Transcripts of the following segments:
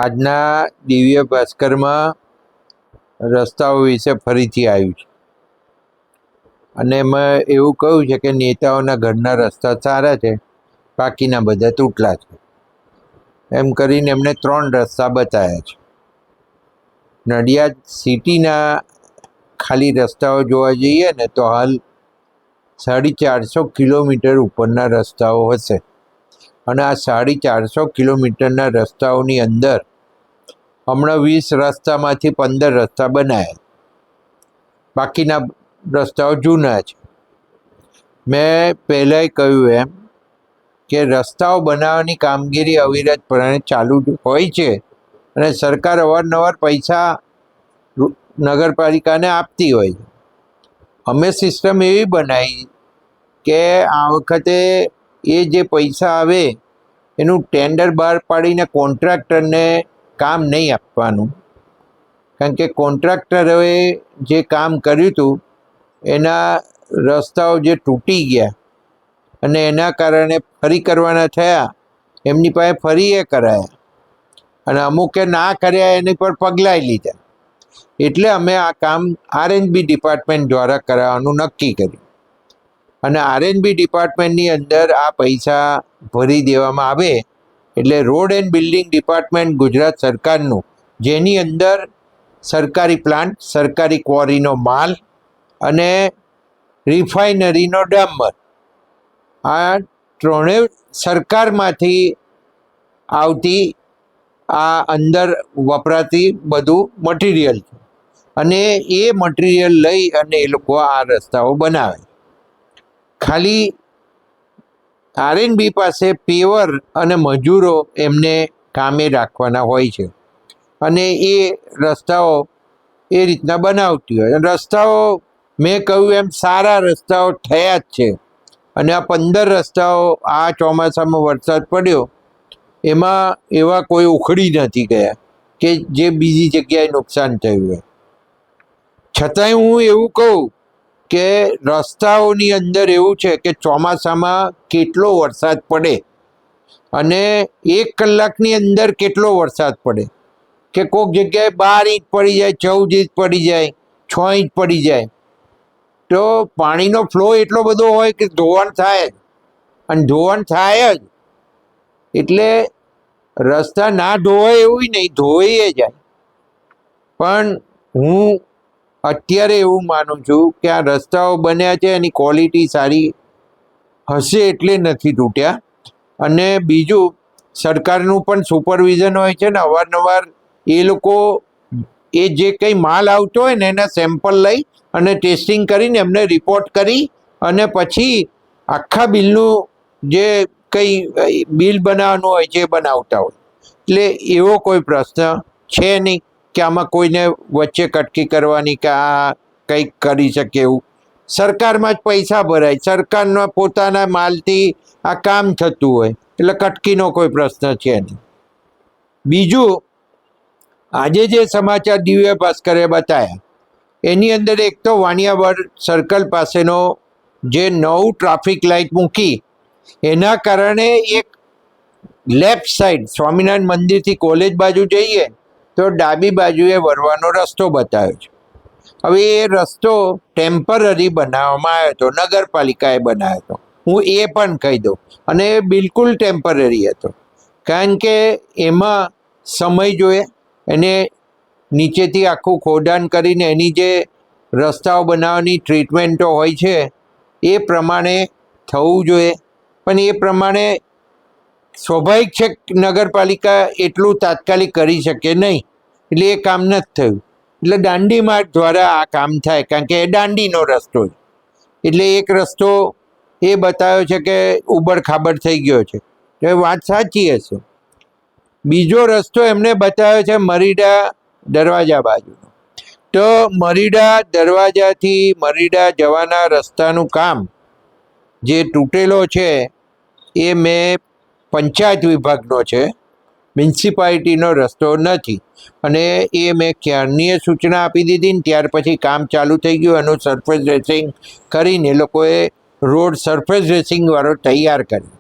આજના દિવ્ય ભાસ્કરમાં રસ્તાઓ વિશે ફરીથી આવ્યું છે અને એમાં એવું કહ્યું છે કે નેતાઓના ઘરના રસ્તા સારા છે, બાકીના બધા તૂટલા છે. એમ કરીને એમણે 3 રસ્તા બતાવ્યા છે. નડિયાદ સિટીના ખાલી રસ્તાઓ જોવા જઈએ ને તો હાલ 450 કિલોમીટર ઉપરના રસ્તાઓ હશે. અને આ 450 કિલોમીટરના રસ્તાઓની અંદર હમણાં 20 રસ્તામાંથી 15 રસ્તા બનાવ્યા, બાકીના રસ્તાઓ જૂના છે. મેં પહેલાંય કહ્યું એમ કે રસ્તાઓ બનાવવાની કામગીરી અવિરતપણે ચાલુ હોય છે અને સરકાર અવારનવાર પૈસા નગરપાલિકાને આપતી હોય છે. અમે સિસ્ટમ એવી બનાવી કે આ વખતે એ જે પૈસા આવે એનું ટેન્ડર બહાર પાડીને કોન્ટ્રાક્ટરને કામ નહીં આપવાનું, કારણ કે કોન્ટ્રાક્ટરોએ જે કામ કર્યું હતું એના રસ્તાઓ જે તૂટી ગયા અને એના કારણે ફરી કરવાના થયા, એમની પાસે ફરી એ કરાયા અને અમુકે ના કર્યા એની પર પગલાં લીધા. એટલે અમે આ કામ R&B ડિપાર્ટમેન્ટ દ્વારા કરાવવાનું નક્કી કર્યું અને R&B ડિપાર્ટમેન્ટની અંદર આ પૈસા ભરી દેવામાં આવે એટલે road and building department Gujarat સરકારનું, જેની અંદર સરકારી પ્લાન્ટ, સરકારી ક્વોરીનો માલ અને રિફાઇનરીનો ડામર, આ ત્રણેય સરકારમાંથી આવતી આ અંદર વપરાતી બધું મટીરિયલ છે અને એ મટીરિયલ લઈ અને એ લોકો આ રસ્તાઓ બનાવે. ખાલી R&B પાસે પેવર અને મજૂરો એમને કામે રાખવાના હોય છે અને એ રસ્તાઓ એ રીતના બનાવતી હોય. રસ્તાઓ મેં કહ્યું એમ સારા રસ્તાઓ થયા જ છે અને આ 15 રસ્તાઓ આ ચોમાસામાં વરસાદ પડ્યો એમાં એવા કોઈ ઉખડી નથી ગયા કે જે બીજી જગ્યાએ નુકસાન થયું હોય. છતાંય હું એવું કહું કે રસ્તાઓની અંદર એવું છે કે ચોમાસામાં કેટલો વરસાદ પડે અને 1 કલાકની અંદર કેટલો વરસાદ પડે કે કોઈક જગ્યાએ 12 ઇંચ પડી જાય, 14 ઇંચ પડી જાય, 6 ઇંચ પડી જાય. તો પાણીનો ફ્લો એટલો બધો હોય કે ધોવાણ થાય જ અને ધોવાણ થાય જ. એટલે રસ્તા ના ધોવાય એવું નહીં, ધોવાઈ જાય. પણ હું અત્યારે એવું માનું છું કે આ રસ્તાઓ બન્યા છે એની ક્વોલિટી સારી હશે એટલે નથી તૂટ્યા. અને બીજું, સરકારનું પણ સુપરવિઝન હોય છે ને, અવારનવાર એ લોકો એ જે કંઈ માલ આવતો હોય ને એના સેમ્પલ લઈ અને ટેસ્ટિંગ કરીને એમને રિપોર્ટ કરી અને પછી આખા બિલનું જે કંઈ બિલ બનાવવાનું હોય છે એ બનાવતા હોય. એટલે એવો કોઈ પ્રશ્ન છે નહીં કે આમાં કોઈને વચ્ચે કટકી કરવાની કે આ કંઈક કરી શકે એવું. સરકારમાં જ પૈસા ભરાય, સરકારના પોતાના માલથી આ કામ થતું હોય એટલે કટકીનો કોઈ પ્રશ્ન છે નહીં. બીજું, આજે જે સમાચાર દિવ્ય ભાસ્કરે બતાવ્યા એની અંદર એક તો વાણિયાવાડ સર્કલ પાસેનો જે નવું ટ્રાફિક લાઇટ મૂકી એના કારણે એક લેફ્ટ સાઈડ સ્વામિનારાયણ મંદિરથી કોલેજ બાજુ જઈએ તો ડાબી બાજુએ વળવાનો રસ્તો બતાવ્યો છે. હવે એ રસ્તો ટેમ્પરરી બનાવવામાં આવ્યો હતો, નગરપાલિકાએ બનાવ્યો હતો, હું એ પણ કહી દઉં. અને એ બિલકુલ ટેમ્પરરી હતો, કારણ કે એમાં સમય જોઈએ, એને નીચેથી આખું ખોદાણ કરીને એની જે રસ્તાઓ બનાવવાની ટ્રીટમેન્ટો હોય છે એ પ્રમાણે થવું જોઈએ. પણ એ પ્રમાણે સ્વાભાવિક છે નગરપાલિકા એટલું તાત્કાલિક કરી શકે નહીં, એટલે એ કામ નથી થયું. એટલે દાંડી માર્ગ દ્વારા આ કામ થાય, કારણ કે એ દાંડીનો રસ્તો છે. એટલે એક રસ્તો એ બતાવ્યો છે કે ઉબડ-ખાબડ થઈ ગયો છે, તો એ વાત સાચી હશે. બીજો રસ્તો એમને બતાવ્યો છે મરીડા દરવાજા બાજુનો. તો મરીડા દરવાજાથી મરીડા જવાના રસ્તાનું કામ જે તૂટેલો છે એ મેં પંચાયત વિભાગનો છે, મ્યુનિસિપાલિટીનો રસ્તો નથી. અને એ મેં ક્યારની સૂચના આપી દીધી ને ત્યાર પછી કામ ચાલુ થઈ ગયું. એનું સરફેસ ડ્રેસિંગ કરીને એ લોકોએ રોડ સરફેસ ડ્રેસિંગવાળો તૈયાર કર્યો,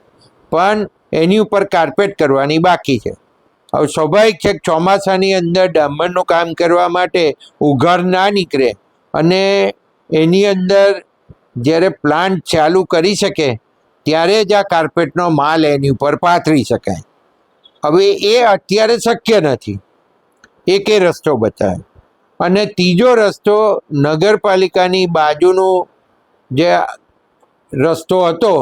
પણ એની ઉપર કાર્પેટ કરવાની બાકી છે. હવે સ્વાભાવિક છે કે ચોમાસાની અંદર ડામરનું કામ કરવા માટે ઉઘાડ ના નીકળે, અને એની અંદર જ્યારે પ્લાન્ટ ચાલુ કરી શકે ત્યારે જ આ કાર્પેટનો માલ એની ઉપર પાથરી શકાય. હવે એ અત્યારે શક્ય નથી. એકે રસ્તો બતાવે. અને ત્રીજો રસ્તો નગરપાલિકાની બાજુનો જે રસ્તો હતો,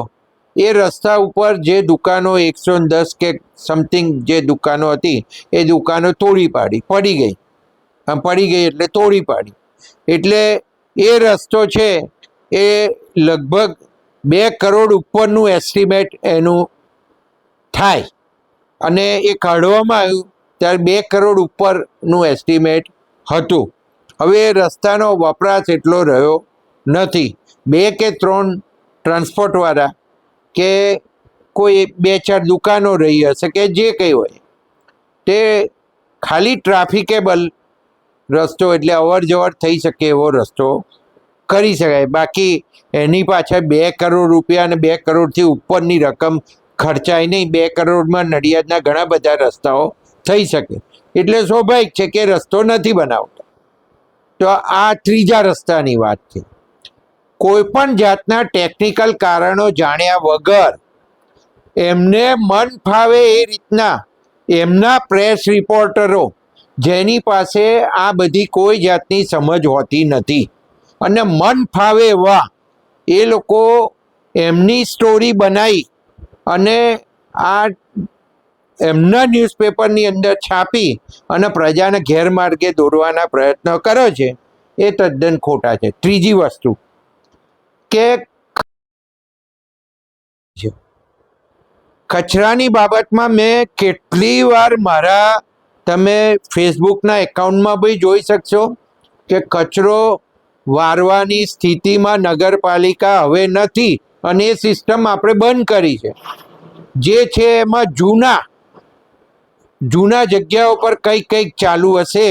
એ રસ્તા ઉપર જે દુકાનો 110 કે સમથિંગ જે દુકાનો હતી એ દુકાનો તોડી પાડી, પડી ગઈ એટલે તોડી પાડી. એટલે એ રસ્તો છે એ લગભગ 2 કરોડ ઉપરનું એસ્ટિમેટ એનું થાય, અને એ કાઢવામાં આવ્યું ત્યારે 2 કરોડ ઉપરનું એસ્ટિમેટ હતું. હવે એ રસ્તાનો વપરાશ એટલો રહ્યો નથી. 2 કે 3 ટ્રાન્સપોર્ટવાળા કે કોઈ 2-4 દુકાનો રહી હશે કે જે કંઈ હોય, તે ખાલી ટ્રાફિકેબલ રસ્તો એટલે અવર જવર થઈ શકે એવો રસ્તો કરી શકાય. બાકી એની પાછળ 2 કરોડ રૂપિયા અને 2 કરોડથી ઉપરની રકમ ખર્ચાય નહીં. 2 કરોડમાં નડિયાદના ઘણા બધા રસ્તાઓ થઈ શકે. એટલે સ્વાભાવિક છે કે રસ્તો નથી બનાવતા. તો આ ત્રીજા રસ્તાની વાત છે. કોઈ પણ જાતના ટેકનિકલ કારણો જાણ્યા વગર એમને મન ફાવે એ રીતના એમના પ્રેસ રિપોર્ટરો, જેની પાસે આ બધી કોઈ જાતની સમજ હોતી નથી, અને મન ફાવે એવા એ લોકો એમની સ્ટોરી બનાવી અને આ એમના ન્યૂઝપેપરની અંદર છાપી અને પ્રજાને ગેરમાર્ગે દોરવાના પ્રયત્નો કરે છે, એ તદ્દન ખોટા છે. ત્રીજી વસ્તુ કે કચરાની બાબતમાં મેં કેટલી વાર તમે ફેસબુકના એકાઉન્ટમાં બી જોઈ શકશો કે કચરો વારવાની સ્થિતિમાં નગરપાલિકા હવે નથી, અને એ સિસ્ટમ આપણે બંધ કરી છે. જે છે એમાં જૂના જગ્યાઓ પર કંઈક ચાલુ હશે.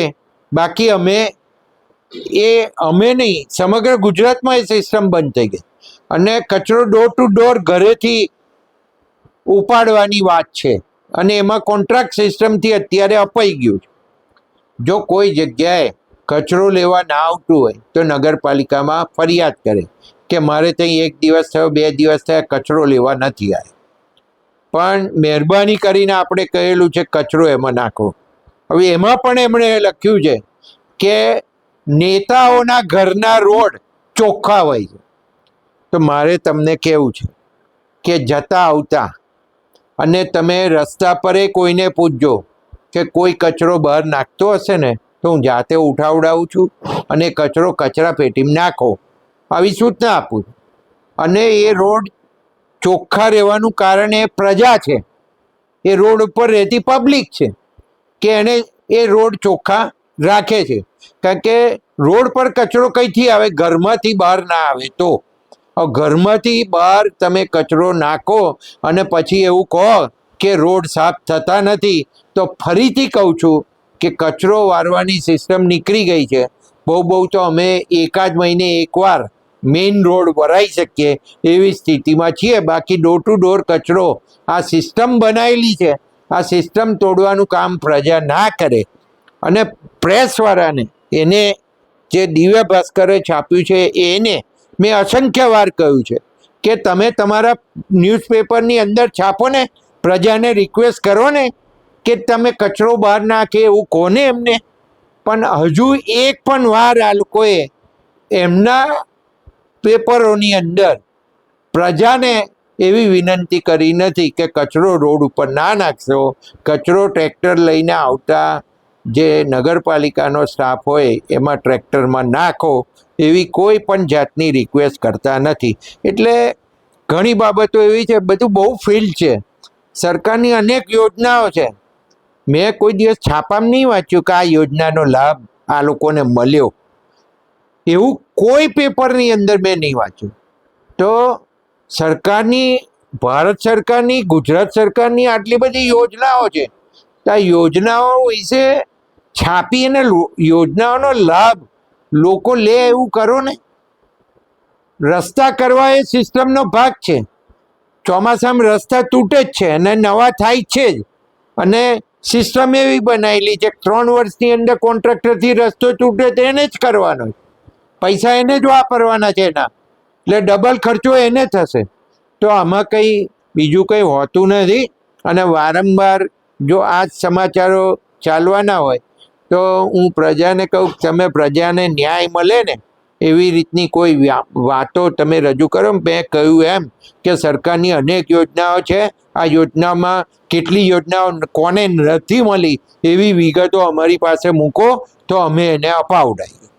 બાકી અમે નહીં, સમગ્ર ગુજરાતમાં એ સિસ્ટમ બંધ થઈ ગઈ, અને કચરો ડોર ટુ ડોર ઘરેથી ઉપાડવાની વાત છે, અને એમાં કોન્ટ્રાક્ટ સિસ્ટમથી અત્યારે અપાઈ ગયું છે. જો કોઈ જગ્યાએ કચરો લેવા ના આવતું હોય તો નગરપાલિકામાં ફરિયાદ કરે કે મારે ત્યાં 1 દિવસ થયો, 2 દિવસ થયા, કચરો લેવા નથી આવ્યો. પણ મહેરબાની કરીને આપણે કહેલું છે કચરો એમાં નાખો. હવે એમાં પણ એમણે લખ્યું છે કે નેતાઓના ઘરના રોડ ચોખ્ખા હોય છે. તો મારે તમને કહેવું છે કે જતા આવતા અને તમે રસ્તા પર કોઈને પૂછજો કે કોઈ કચરો બહાર નાખતો હશે ને, તો હું જાતે ઉઠાવડાવું છું અને કચરો કચરા પેટીમાં નાખો, આવી સૂચના આપું છું. અને એ રોડ ચોખ્ખા રહેવાનું કારણ એ પ્રજા છે, એ રોડ ઉપર રહેતી પબ્લિક છે કે એને એ રોડ ચોખ્ખા રાખે છે. કારણ કે રોડ પર કચરો કઈથી આવે? ઘરમાંથી બહાર ના આવે. તો ઘરમાંથી બહાર તમે કચરો નાખો અને પછી એવું કહો કે રોડ સાફ થતા નથી, તો ફરીથી કહું છું કે કચરો વારવાની સિસ્ટમ નીકળી ગઈ છે. બહુ તો અમે 1 મહિને એકવાર મેઇન રોડ ભરાઈ શકીએ એવી સ્થિતિમાં છીએ. બાકી ડોર ટુ ડોર કચરો આ સિસ્ટમ બનાવેલી છે, આ સિસ્ટમ તોડવાનું કામ પ્રજા ના કરે. અને પ્રેસવાળાને, એને જે દિવ્ય ભાસ્કરે છાપ્યું છે એને મેં અસંખ્ય વાર કહ્યું છે કે તમે તમારા ન્યૂઝપેપરની અંદર છાપો ને, પ્રજાને રિક્વેસ્ટ કરો ને કે તમે કચરો બહાર નાખે, એવું કોને એમને. પણ હજુ એક પણ વાર આ લોકોએ એમના પેપરોની અંદર પ્રજાને એવી વિનંતી કરી નથી કે કચરો રોડ ઉપર ના નાખશો. કચરો ટ્રેક્ટર લઈને આવતા જે નગરપાલિકાનો સ્ટાફ હોય એમાં ટ્રેક્ટરમાં નાખો, એવી કોઈ પણ જાતની રિક્વેસ્ટ કરતા નથી. એટલે ઘણી બાબતો એવી છે, બધું બહુ ફીલ્ડ છે. સરકારની અનેક યોજનાઓ છે. મેં કોઈ દિવસ છાપામાં નહીં વાંચ્યું કે આ યોજનાનો લાભ આ લોકોને મળ્યો, એવું કોઈ પેપરની અંદર મેં નહીં વાંચ્યું. તો સરકારની, ભારત સરકારની, ગુજરાત સરકારની આટલી બધી યોજનાઓ છે, તો આ યોજનાઓ વિશે છાપી અને યોજનાઓનો લાભ લોકો લે એવું કરો ને. રસ્તા કરવા એ સિસ્ટમનો ભાગ છે. ચોમાસામાં રસ્તા તૂટે જ છે અને નવા થાય છે જ, અને સિસ્ટમ એવી બનાવેલી છે 3 વર્ષની અંદર કોન્ટ્રાક્ટરથી રસ્તો તૂટે તો એને જ કરવાનો છે. પૈસા એને જ વાપરવાના છે એના, એટલે ડબલ ખર્ચો એને થશે. તો આમાં કંઈ બીજું કંઈ હોતું નથી. અને વારંવાર જો આ જ સમાચારો ચાલવાના હોય તો હું પ્રજાને કહું તમે પ્રજાને ન્યાય મળે ને એવી રીતની કોઈ વાતો તમે રજૂ કરો. મેં કહ્યું એમ કે સરકારની અનેક યોજનાઓ છે, આ યોજનામાં કેટલી યોજનાઓ કોને નથી મળી એવી વિગતો અમારી પાસે મૂકો તો અમે એને અપાવડાવીએ.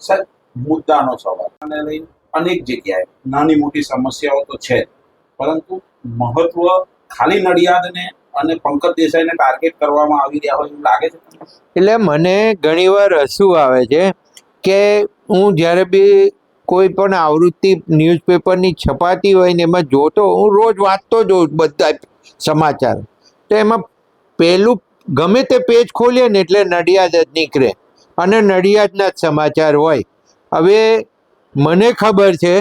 સર, મુદ્દાનો સવાલ અને લઈને અનેક જગ્યાએ નાની મોટી સમસ્યાઓ તો છે, પરંતુ મહત્વ ખાલી નડિયાદને અને પંકજ દેસાઈને ટાર્ગેટ કરવામાં આવી રહ્યા હોય એવું લાગે છે. એટલે મને ઘણીવાર હસવું આવે છે કે હું જ્યારે બી કોઈ પણ આવૃત્તિ ન્યૂઝપેપરની છપાતી હોય ને એમાં જોતો, હું રોજ વાંચતો જોઉં બધા સમાચાર, તો એમાં પહેલું ગમે તે પેજ ખોલીએ ને એટલે નડિયાદ જ નીકળે અને નડિયાદના જ સમાચાર હોય. હવે મને ખબર છે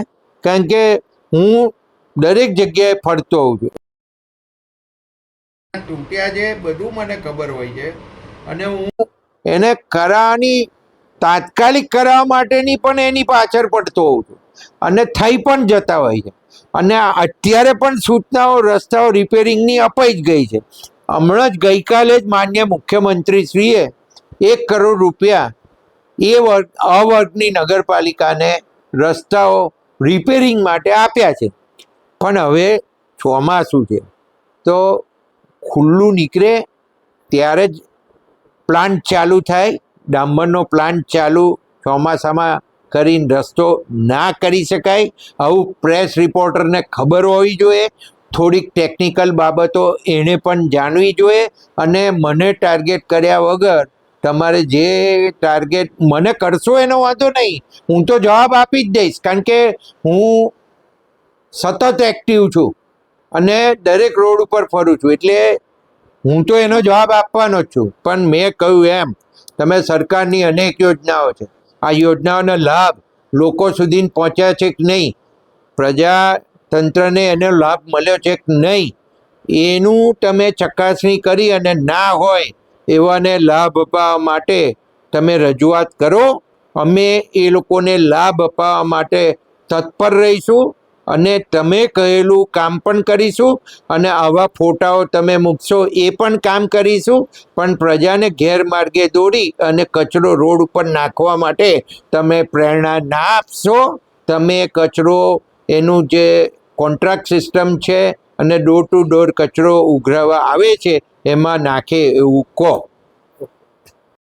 કારણ કે હું દરેક જગ્યાએ ફરતો હોઉં છું. તૂટ્યા છે બધું મને ખબર હોય છે અને હું એને કરાવવાની તાત્કાલિક કરાવવા માટેની પણ એની પાછળ પડતો હોઉં છું અને થઈ પણ જતા હોય છે. અને અત્યારે પણ સૂચનાઓ રસ્તાઓ રિપેરિંગની અપાઈ જ ગઈ છે. હમણાં જ ગઈકાલે જ માન્ય મુખ્યમંત્રીશ્રીએ 1 કરોડ રૂપિયા વર્ગની નગરપાલિકાને રસ્તાઓ રિપેરિંગ માટે આપ્યા છે. પણ હવે ચોમાસું છે તો ખુલ્લું નીકળે ત્યારે જ પ્લાન્ટ ચાલુ થાય. ડામરનો પ્લાન્ટ ચાલુ ચોમાસામાં કરીને રસ્તો ના કરી શકાય. આવું પ્રેસ રિપોર્ટરને ખબર હોવી જોઈએ. થોડીક ટેકનિકલ બાબતો એણે પણ જાણવી જોઈએ. અને મને ટાર્ગેટ કર્યા વગર તમારે જે ટાર્ગેટ મને કરશો એનો વાંધો નહીં, હું તો જવાબ આપી જ દઈશ, કારણ કે હું સતત એક્ટિવ છું અને દરેક રોડ ઉપર ફરું છું, એટલે હું તો એનો જવાબ આપવાનો જ છું. પણ મેં કહ્યું એમ તમે સરકારની અનેક યોજનાઓ છે, આ યોજનાઓનો લાભ લોકો સુધી પહોંચ્યા છે કે નહીં, પ્રજાતંત્રને એનો લાભ મળ્યો છે કે નહીં, એનું તમે ચકાસણી કરી અને ના હોય એવાને લાભ અપાવવા માટે તમે રજૂઆત કરો. અમે એ લોકોને લાભ અપાવવા માટે તત્પર રહીશું અને તમે કહેલું કામ પણ કરીશું. અને આવા ફોટાઓ તમે મૂકશો એ પણ કામ કરીશું. પણ પ્રજાને ગેરમાર્ગે દોડી અને કચરો રોડ ઉપર નાખવા માટે તમે પ્રેરણા ના આપશો. તમે કચરો એનું જે કોન્ટ્રાક્ટ સિસ્ટમ છે અને ડોર ટુ ડોર કચરો ઉઘરાવવા આવે છે એમાં નાખે એવું કહો.